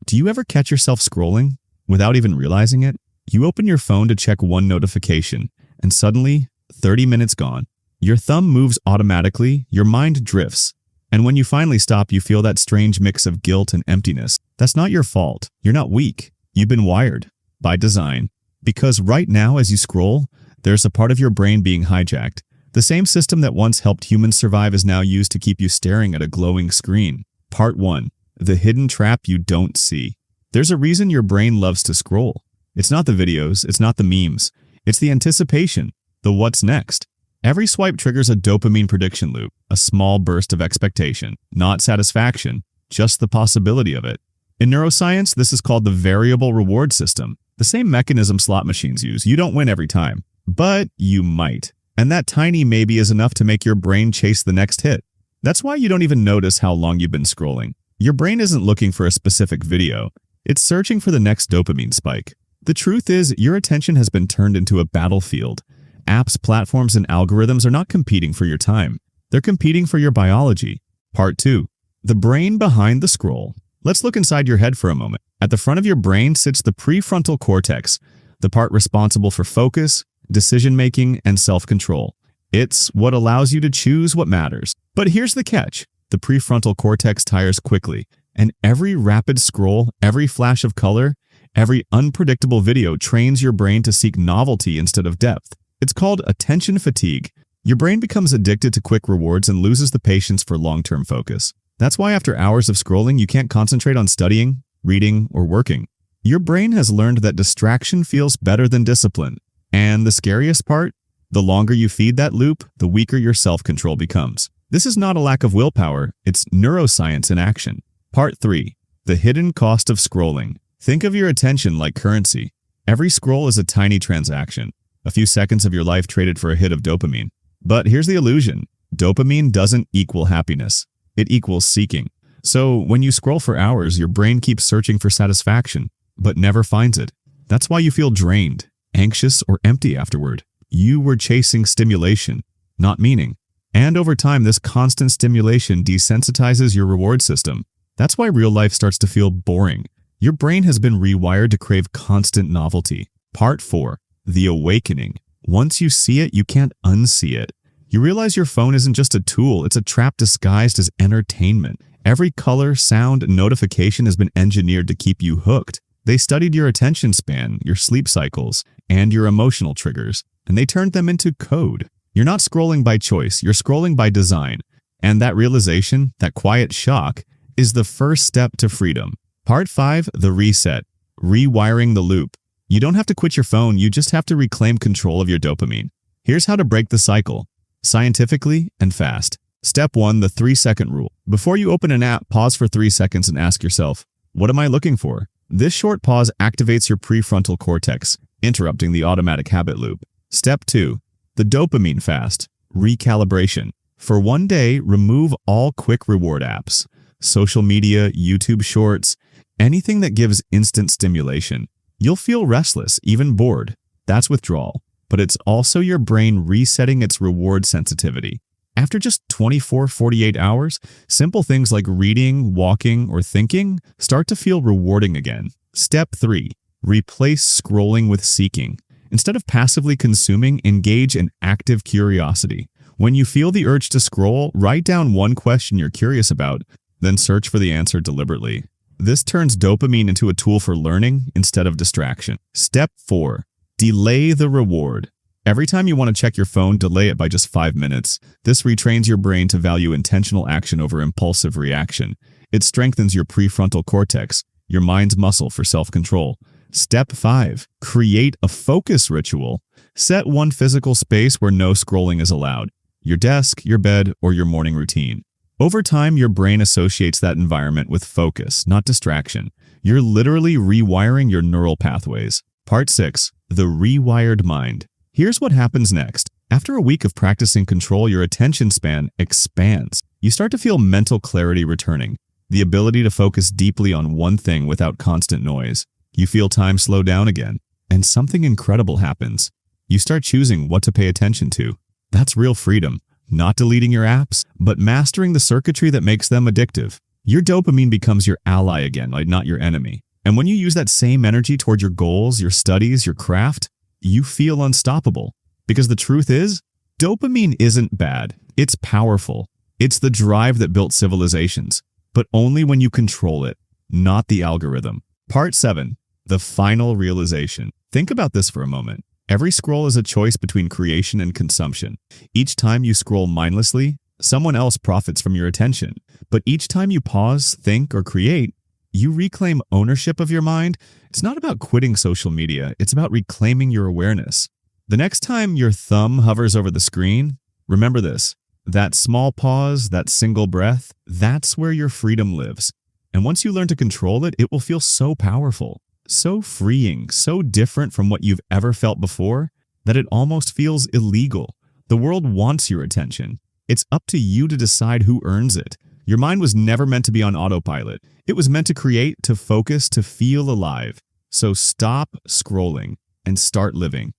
Do you ever catch yourself scrolling without even realizing it? You open your phone to check one notification, and suddenly, 30 minutes gone. Your thumb moves automatically, your mind drifts. And when you finally stop, you feel that strange mix of guilt and emptiness. That's not your fault. You're not weak. You've been wired. By design. Because right now, as you scroll, there's a part of your brain being hijacked. The same system that once helped humans survive is now used to keep you staring at a glowing screen. Part 1. The hidden trap you don't see. There's a reason your brain loves to scroll. It's not the videos, it's not the memes. It's the anticipation, the what's next. Every swipe triggers a dopamine prediction loop, a small burst of expectation, not satisfaction, just the possibility of it. In neuroscience, this is called the variable reward system. The same mechanism slot machines use. You don't win every time, but you might. And that tiny maybe is enough to make your brain chase the next hit. That's why you don't even notice how long you've been scrolling. Your brain isn't looking for a specific video. It's searching for the next dopamine spike. The truth is, your attention has been turned into a battlefield. Apps, platforms, and algorithms are not competing for your time. They're competing for your biology. Part 2. The brain behind the scroll. Let's look inside your head for a moment. At the front of your brain sits the prefrontal cortex, the part responsible for focus, decision-making, and self-control. It's what allows you to choose what matters. But here's the catch. The prefrontal cortex tires quickly, and every rapid scroll, every flash of color, every unpredictable video trains your brain to seek novelty instead of depth. It's called attention fatigue. Your brain becomes addicted to quick rewards and loses the patience for long-term focus. That's why after hours of scrolling, you can't concentrate on studying, reading, or working. Your brain has learned that distraction feels better than discipline. And the scariest part? The longer you feed that loop, the weaker your self-control becomes. This is not a lack of willpower, it's neuroscience in action. Part 3. The hidden cost of scrolling. Think of your attention like currency. Every scroll is a tiny transaction. A few seconds of your life traded for a hit of dopamine. But here's the illusion. Dopamine doesn't equal happiness. It equals seeking. So when you scroll for hours, your brain keeps searching for satisfaction, but never finds it. That's why you feel drained, anxious, or empty afterward. You were chasing stimulation, not meaning. And over time, this constant stimulation desensitizes your reward system. That's why real life starts to feel boring. Your brain has been rewired to crave constant novelty. Part 4. The awakening. Once you see it, you can't unsee it. You realize your phone isn't just a tool, it's a trap disguised as entertainment. Every color, sound, and notification has been engineered to keep you hooked. They studied your attention span, your sleep cycles, and your emotional triggers, and they turned them into code. You're not scrolling by choice, you're scrolling by design. And that realization, that quiet shock, is the first step to freedom. Part 5. The reset. Rewiring the loop. You don't have to quit your phone, you just have to reclaim control of your dopamine. Here's how to break the cycle. Scientifically and fast. Step 1. The 3-second rule. Before you open an app, pause for 3 seconds and ask yourself, what am I looking for? This short pause activates your prefrontal cortex, interrupting the automatic habit loop. Step 2. The dopamine fast. Recalibration. For one day, remove all quick reward apps. Social media, YouTube Shorts, anything that gives instant stimulation. You'll feel restless, even bored. That's withdrawal. But it's also your brain resetting its reward sensitivity. After just 24-48 hours, simple things like reading, walking, or thinking start to feel rewarding again. Step 3. Replace scrolling with seeking. Instead of passively consuming, engage in active curiosity. When you feel the urge to scroll, write down one question you're curious about, then search for the answer deliberately. This turns dopamine into a tool for learning instead of distraction. Step 4. Delay the reward. Every time you want to check your phone, delay it by just 5 minutes. This retrains your brain to value intentional action over impulsive reaction. It strengthens your prefrontal cortex, your mind's muscle for self-control. Step 5. Create a focus ritual. Set one physical space where no scrolling is allowed. Your desk, your bed, or your morning routine. Over time, your brain associates that environment with focus, not distraction. You're literally rewiring your neural pathways. Part 6. The rewired mind. Here's what happens next. After a week of practicing control, your attention span expands. You start to feel mental clarity returning, the ability to focus deeply on one thing without constant noise. You feel time slow down again, and something incredible happens. You start choosing what to pay attention to. That's real freedom. Not deleting your apps, but mastering the circuitry that makes them addictive. your dopamine becomes your ally again, like not your enemy. And when you use that same energy toward your goals, your studies, your craft, you feel unstoppable. Because the truth is, dopamine isn't bad. It's powerful. It's the drive that built civilizations, but only when you control it, not the algorithm. Part 7. The final realization. Think about this for a moment. Every scroll is a choice between creation and consumption. Each time you scroll mindlessly, someone else profits from your attention. But each time you pause, think, or create, you reclaim ownership of your mind. It's not about quitting social media. It's about reclaiming your awareness. The next time your thumb hovers over the screen, remember this. That small pause, that single breath, that's where your freedom lives. And once you learn to control it, it will feel so powerful, so freeing, so different from what you've ever felt before that it almost feels illegal. The world wants your attention. It's up to you to decide who earns it. Your mind was never meant to be on autopilot. It was meant to create, to focus, to feel alive. So stop scrolling and start living.